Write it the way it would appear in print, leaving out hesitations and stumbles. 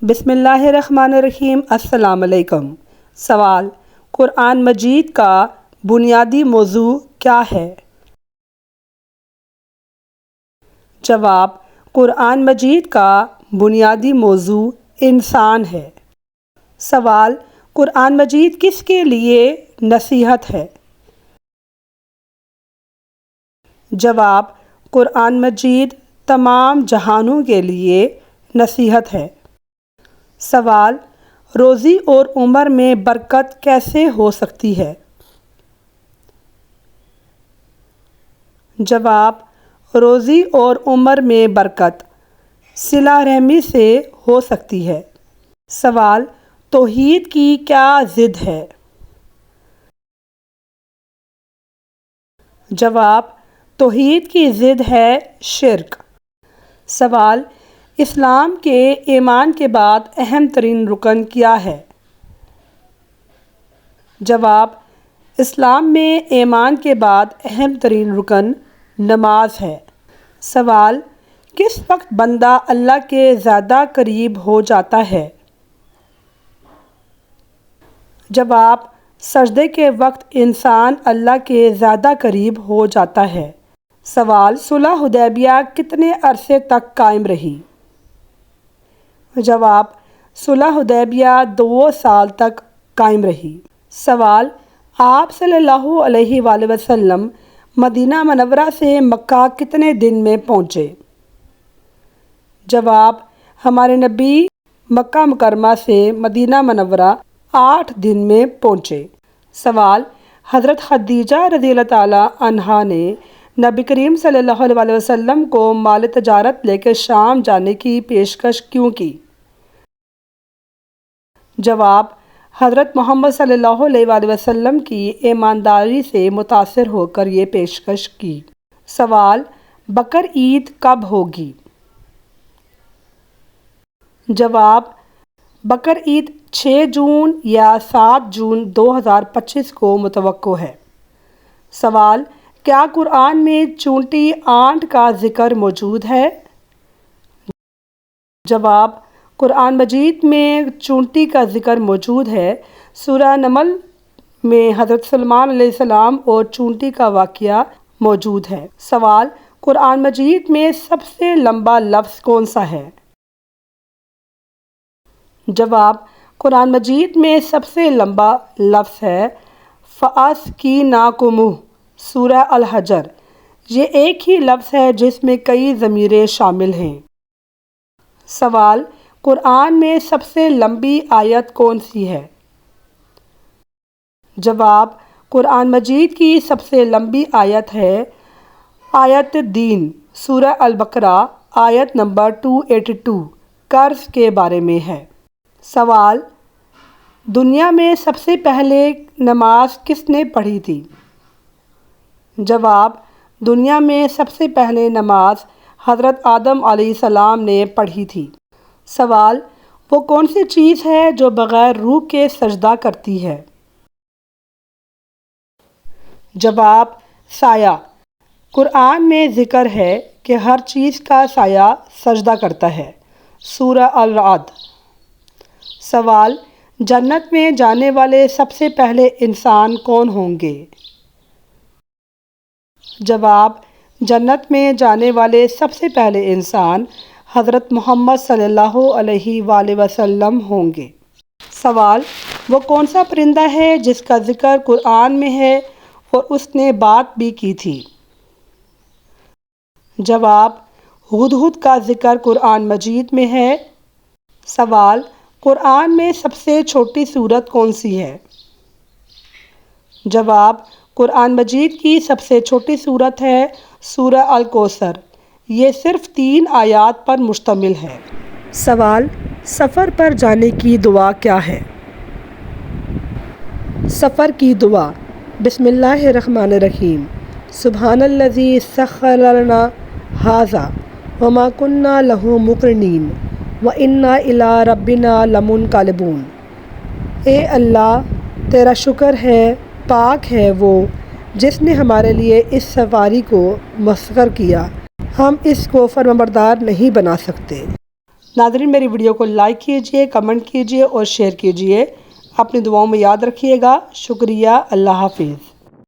بسم اللہ الرحمن الرحیم۔ السلام علیکم۔ سوال: قرآن مجید کا بنیادی موضوع کیا ہے؟ جواب: قرآن مجید کا بنیادی موضوع انسان ہے۔ سوال: قرآن مجید کس کے لیے نصیحت ہے؟ جواب: قرآن مجید تمام جہانوں کے لیے نصیحت ہے۔ سوال: روزی اور عمر میں برکت کیسے ہو سکتی ہے؟ جواب: روزی اور عمر میں برکت صلہ رحمی سے ہو سکتی ہے۔ سوال: توحید کی کیا ضد ہے؟ جواب: توحید کی ضد ہے شرک۔ سوال: اسلام کے ایمان کے بعد اہم ترین رکن کیا ہے؟ جواب: اسلام میں ایمان کے بعد اہم ترین رکن نماز ہے۔ سوال: کس وقت بندہ اللہ کے زیادہ قریب ہو جاتا ہے؟ جواب: سجدے کے وقت انسان اللہ کے زیادہ قریب ہو جاتا ہے۔ سوال: صلح حدیبیہ کتنے عرصے تک قائم رہی؟ جواب: صلح حدیبیہ 2 سال تک قائم رہی۔ سوال: آپ صلی اللہ علیہ وآلہ وسلم مدینہ منورہ سے مکہ کتنے دن میں پہنچے؟ جواب: ہمارے نبی مکہ مکرمہ سے مدینہ منورہ 8 دن میں پہنچے۔ سوال: حضرت خدیجہ رضی اللہ تعالیٰ عنہا نے نبی کریم صلی اللہ علیہ وآلہ وسلم کو مال تجارت لے کر شام جانے کی پیشکش کیوں کی؟ جواب: حضرت محمد صلی اللہ علیہ وآلہ وسلم کی ایمانداری سے متاثر ہو کر یہ پیشکش کی۔ سوال: بقر عید کب ہوگی؟ جواب: بقر عید 6 جون یا 7 جون 2025 کو متوقع ہے۔ سوال: کیا قرآن میں چونٹی آنٹ کا ذکر موجود ہے؟ جواب: قرآن مجید میں چونٹی کا ذکر موجود ہے۔ سورہ نمل میں حضرت سلیمان علیہ السلام اور چونٹی کا واقعہ موجود ہے۔ سوال: قرآن مجید میں سب سے لمبا لفظ کون سا ہے؟ جواب: قرآن مجید میں سب سے لمبا لفظ ہے فَأَسْقِنَاكُمُ۔ سورہ الحجر۔ یہ ایک ہی لفظ ہے جس میں کئی ضمیریں شامل ہیں۔ سوال: قرآن میں سب سے لمبی آیت کون سی ہے؟ جواب: قرآن مجید کی سب سے لمبی آیت ہے آیت دین، سورہ البقرہ، آیت نمبر 282، قرض کے بارے میں ہے۔ سوال: دنیا میں سب سے پہلے نماز کس نے پڑھی تھی؟ جواب: دنیا میں سب سے پہلے نماز حضرت آدم علیہ السلام نے پڑھی تھی۔ سوال: وہ کون سی چیز ہے جو بغیر روح کے سجدہ کرتی ہے؟ جواب: سایہ۔ قرآن میں ذکر ہے کہ ہر چیز کا سایہ سجدہ کرتا ہے، سورہ الرعد۔ سوال: جنت میں جانے والے سب سے پہلے انسان کون ہوں گے؟ جواب: جنت میں جانے والے سب سے پہلے انسان حضرت محمد صلی اللہ علیہ وآلہ وسلم ہوں گے۔ سوال: وہ کون سا پرندہ ہے جس کا ذکر قرآن میں ہے اور اس نے بات بھی کی تھی؟ جواب: ہدہد کا ذکر قرآن مجید میں ہے۔ سوال: قرآن میں سب سے چھوٹی سورت کون سی ہے؟ جواب: قرآن مجید کی سب سے چھوٹی سورت ہے سورہ الکوثر۔ یہ صرف 3 آیات پر مشتمل ہے۔ سوال: سفر پر جانے کی دعا کیا ہے؟ سفر کی دعا: بسم اللہ الرحمن الرحیم، سبحان الذی سخر لنا ھذا وما کنا لہ مقرنین وانا الی ربنا لمنقلبون۔ اے اللہ، تیرا شکر ہے، پاک ہے وہ جس نے ہمارے لیے اس سواری کو مسخر کیا، ہم اس کو فرمانبردار نہیں بنا سکتے۔ ناظرین میری ویڈیو کو لائک کیجئے، کمنٹ کیجئے اور شیئر کیجئے۔ اپنی دعاؤں میں یاد رکھیے گا۔ شکریہ، اللہ حافظ۔